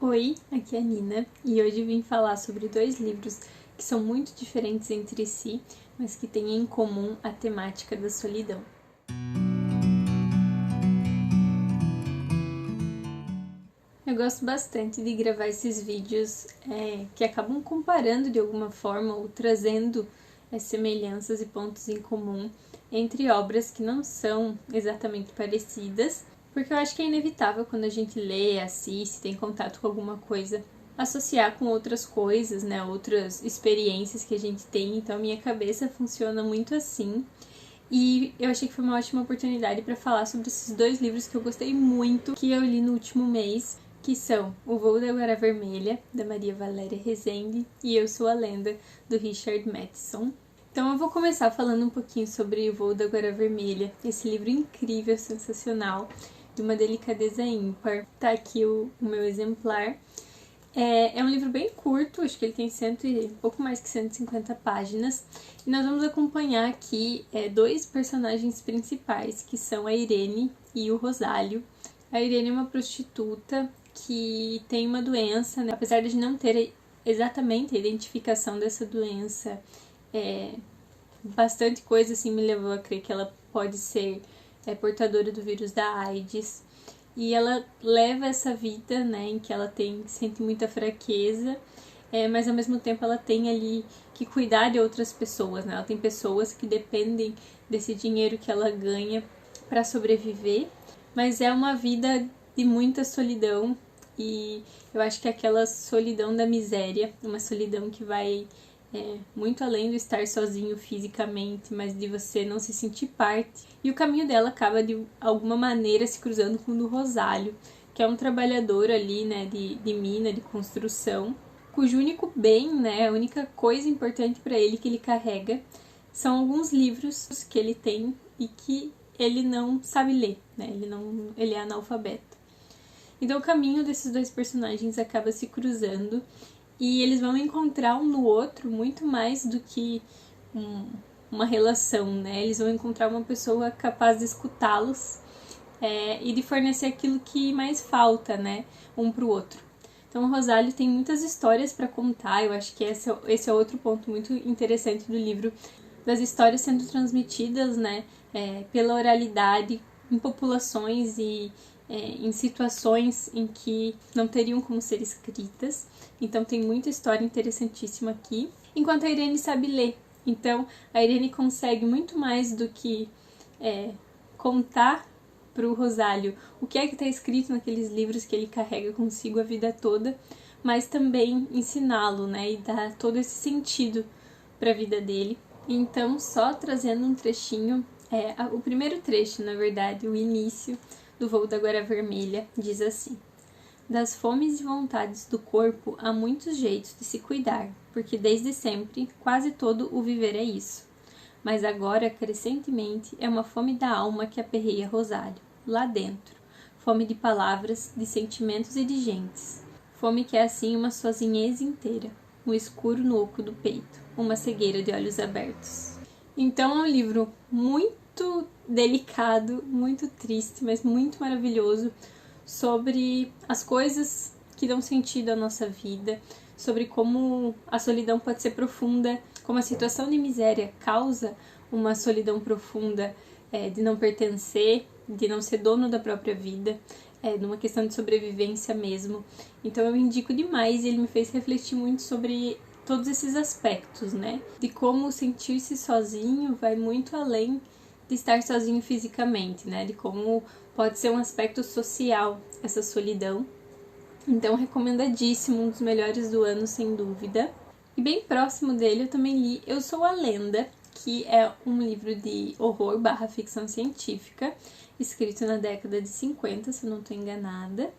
Oi, aqui é a Nina e hoje vim falar sobre dois livros que são muito diferentes entre si, mas que têm em comum a temática da solidão. Eu gosto bastante de gravar esses vídeos que acabam comparando de alguma forma ou trazendo semelhanças e pontos em comum entre obras que não são exatamente parecidas, porque eu acho que é inevitável quando a gente lê, assiste, tem contato com alguma coisa, associar com outras coisas, né, outras experiências que a gente tem, então a minha cabeça funciona muito assim. E eu achei que foi uma ótima oportunidade para falar sobre esses dois livros que eu gostei muito, que eu li no último mês, que são O Voo da Guara Vermelha, da Maria Valéria Rezende, e Eu Sou a Lenda, do Richard Matheson. Então eu vou começar falando um pouquinho sobre O Voo da Guara Vermelha, esse livro incrível, sensacional, de uma delicadeza ímpar. Tá aqui o meu exemplar. É um livro bem curto, acho que ele tem pouco mais que 150 páginas. E nós vamos acompanhar aqui dois personagens principais, que são a Irene e o Rosário. A Irene é uma prostituta que tem uma doença, né? Apesar de não ter exatamente a identificação dessa doença, bastante coisa assim me levou a crer que ela pode ser portadora do vírus da AIDS. E ela leva essa vida, né, em que ela sente muita fraqueza, mas ao mesmo tempo ela tem ali que cuidar de outras pessoas, né? Ela tem pessoas que dependem desse dinheiro que ela ganha para sobreviver, mas é uma vida de muita solidão e eu acho que é aquela solidão da miséria, uma solidão que vai muito além do estar sozinho fisicamente, mas de você não se sentir parte. E o caminho dela acaba de alguma maneira se cruzando com o do Rosário, que é um trabalhador ali, né, de mina, de construção, cujo único bem, né, a única coisa importante para ele que ele carrega são alguns livros que ele tem e que ele não sabe ler, né? Ele é analfabeto. Então o caminho desses dois personagens acaba se cruzando e eles vão encontrar um no outro muito mais do que uma relação, né? Eles vão encontrar uma pessoa capaz de escutá-los e de fornecer aquilo que mais falta, né? Um pro outro. Então o Rosário tem muitas histórias para contar, eu acho que esse é outro ponto muito interessante do livro, das histórias sendo transmitidas, né? Pela oralidade em populações e em situações em que não teriam como ser escritas. Então tem muita história interessantíssima aqui. Enquanto a Irene sabe ler. Então a Irene consegue muito mais do que contar para o Rosário o que é que está escrito naqueles livros que ele carrega consigo a vida toda, mas também ensiná-lo, né? E dar todo esse sentido para a vida dele. Então, só trazendo um trechinho, o primeiro trecho, na verdade, o início do Voo da Guara Vermelha, diz assim: das fomes e vontades do corpo há muitos jeitos de se cuidar, porque desde sempre, quase todo o viver é isso. Mas agora, crescentemente, é uma fome da alma que aperreia Rosário, lá dentro. Fome de palavras, de sentimentos e de gentes. Fome que é assim uma sozinheza inteira, um escuro no oco do peito, uma cegueira de olhos abertos. Então é um livro muito delicado, muito triste, mas muito maravilhoso, sobre as coisas que dão sentido à nossa vida, sobre como a solidão pode ser profunda, como a situação de miséria causa uma solidão profunda, de não pertencer, de não ser dono da própria vida, numa questão de sobrevivência mesmo. Então eu indico demais e ele me fez refletir muito sobre todos esses aspectos, né? De como sentir-se sozinho vai muito além de estar sozinho fisicamente, né? De como pode ser um aspecto social essa solidão. Então, recomendadíssimo, um dos melhores do ano, sem dúvida. E bem próximo dele eu também li Eu Sou a Lenda, que é um livro de horror / ficção científica, escrito na década de 50, se eu não estou enganada.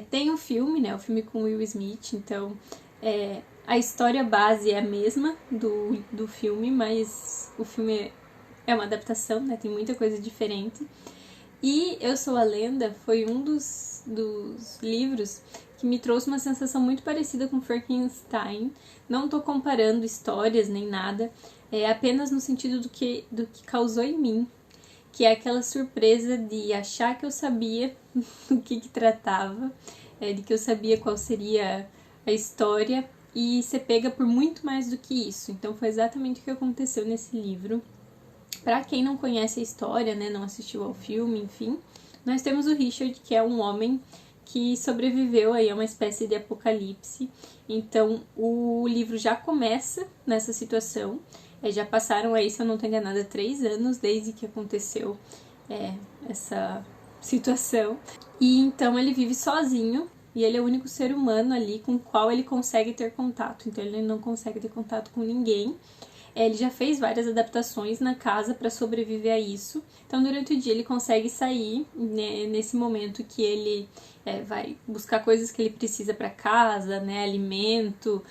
Tem um filme, né? O filme com Will Smith, então a história base é a mesma do filme, mas o filme é uma adaptação, né? Tem muita coisa diferente. E Eu Sou a Lenda foi um dos livros que me trouxe uma sensação muito parecida com Frankenstein. Não tô comparando histórias nem nada, apenas no sentido do que causou em mim, que é aquela surpresa de achar que eu sabia do que tratava de que eu sabia qual seria a história, e ser pega por muito mais do que isso. Então foi exatamente o que aconteceu nesse livro. Para quem não conhece a história, né, não assistiu ao filme, enfim, nós temos o Richard, que é um homem que sobreviveu aí a uma espécie de apocalipse. Então o livro já começa nessa situação. Já passaram aí, se eu não estou enganada, 3 anos desde que aconteceu essa situação. E então ele vive sozinho, e ele é o único ser humano ali com o qual ele consegue ter contato. Então ele não consegue ter contato com ninguém. Ele já fez várias adaptações na casa para sobreviver a isso. Então, durante o dia, ele consegue sair, né, nesse momento que ele vai buscar coisas que ele precisa para casa, né, alimento,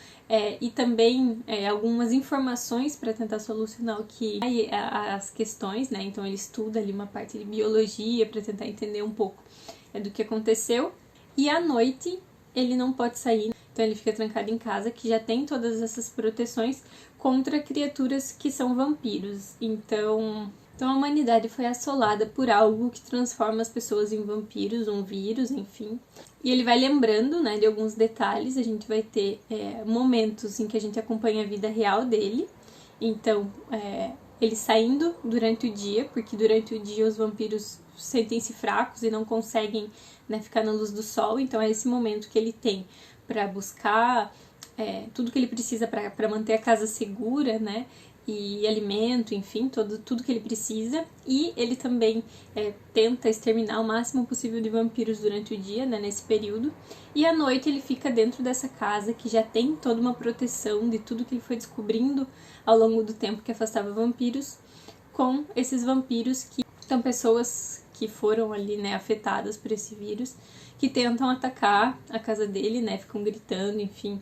e também algumas informações para tentar solucionar as questões, né? Então, ele estuda ali uma parte de biologia para tentar entender um pouco do que aconteceu. E à noite, ele não pode sair. Então ele fica trancado em casa, que já tem todas essas proteções contra criaturas que são vampiros. Então a humanidade foi assolada por algo que transforma as pessoas em vampiros, um vírus, enfim. E ele vai lembrando, né, de alguns detalhes. A gente vai ter momentos em que a gente acompanha a vida real dele. Então, ele saindo durante o dia, porque durante o dia os vampiros sentem-se fracos e não conseguem, né, ficar na luz do sol. Então é esse momento que ele tem para buscar tudo que ele precisa para manter a casa segura, né? E alimento, enfim, tudo que ele precisa. E ele também tenta exterminar o máximo possível de vampiros durante o dia, né, nesse período. E à noite ele fica dentro dessa casa que já tem toda uma proteção de tudo que ele foi descobrindo ao longo do tempo que afastava vampiros, com esses vampiros que são pessoas que foram ali, né, afetadas por esse vírus, que tentam atacar a casa dele, né, ficam gritando, enfim.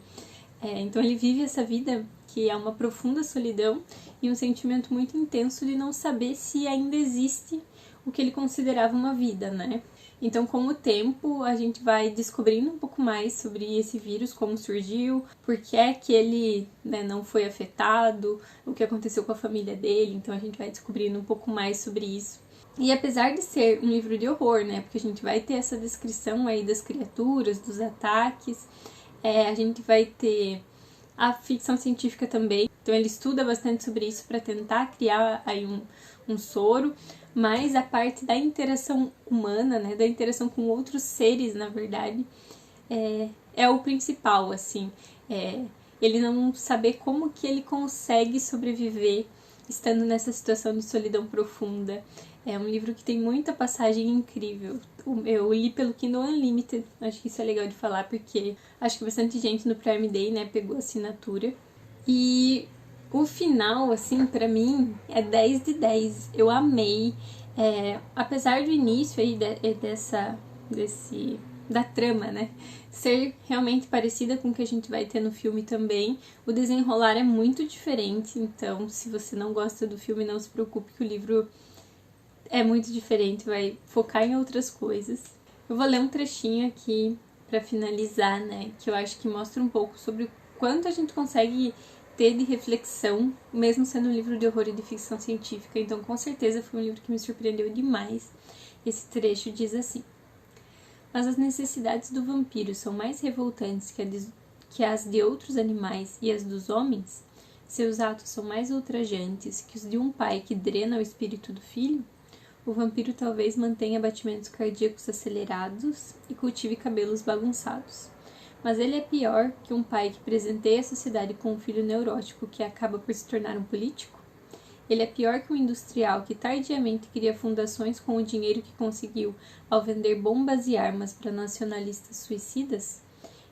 Então ele vive essa vida que é uma profunda solidão e um sentimento muito intenso de não saber se ainda existe o que ele considerava uma vida, né. Então, com o tempo, a gente vai descobrindo um pouco mais sobre esse vírus, como surgiu, por que é que ele, né, não foi afetado, o que aconteceu com a família dele. Então a gente vai descobrindo um pouco mais sobre isso. E apesar de ser um livro de horror, né, porque a gente vai ter essa descrição aí das criaturas, dos ataques, a gente vai ter a ficção científica também. Então ele estuda bastante sobre isso para tentar criar aí um soro, mas a parte da interação humana, né, da interação com outros seres, na verdade, é o principal, assim. Ele não saber como que ele consegue sobreviver estando nessa situação de solidão profunda. É um livro que tem muita passagem incrível. Eu li pelo Kindle Unlimited, acho que isso é legal de falar, porque acho que bastante gente no Prime Day, né, pegou a assinatura. E o final, assim, pra mim, é 10 de 10. Eu amei. Apesar do início aí da trama, né, ser realmente parecida com o que a gente vai ter no filme também, o desenrolar é muito diferente. Então, se você não gosta do filme, não se preocupe, que o livro é muito diferente, vai focar em outras coisas. Eu vou ler um trechinho aqui para finalizar, né, que eu acho que mostra um pouco sobre o quanto a gente consegue ter de reflexão, mesmo sendo um livro de horror e de ficção científica. Então, com certeza, foi um livro que me surpreendeu demais. Esse trecho diz assim: mas as necessidades do vampiro são mais revoltantes que as de outros animais e as dos homens? Seus atos são mais ultrajantes que os de um pai que drena o espírito do filho? O vampiro talvez mantenha batimentos cardíacos acelerados e cultive cabelos bagunçados. Mas ele é pior que um pai que presenteia a sociedade com um filho neurótico que acaba por se tornar um político? Ele é pior que um industrial que tardiamente cria fundações com o dinheiro que conseguiu ao vender bombas e armas para nacionalistas suicidas?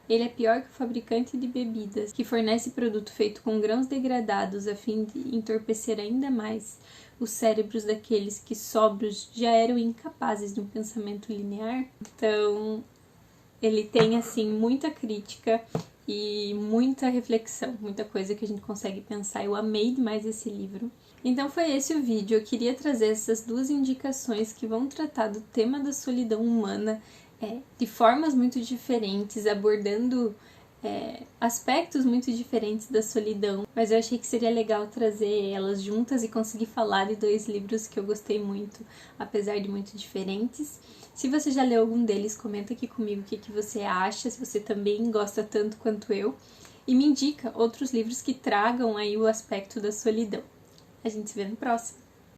Ele é pior que o fabricante de bebidas que fornece produto feito com grãos degradados a fim de entorpecer ainda mais os cérebros daqueles que, sóbrios, já eram incapazes de um pensamento linear? Então, ele tem, assim, muita crítica e muita reflexão, muita coisa que a gente consegue pensar. Eu amei demais esse livro. Então foi esse o vídeo. Eu queria trazer essas 2 indicações que vão tratar do tema da solidão humana de formas muito diferentes, abordando aspectos muito diferentes da solidão, mas eu achei que seria legal trazer elas juntas e conseguir falar de 2 livros que eu gostei muito, apesar de muito diferentes. Se você já leu algum deles, comenta aqui comigo o que você acha, se você também gosta tanto quanto eu, e me indica outros livros que tragam aí o aspecto da solidão. A gente se vê no próximo!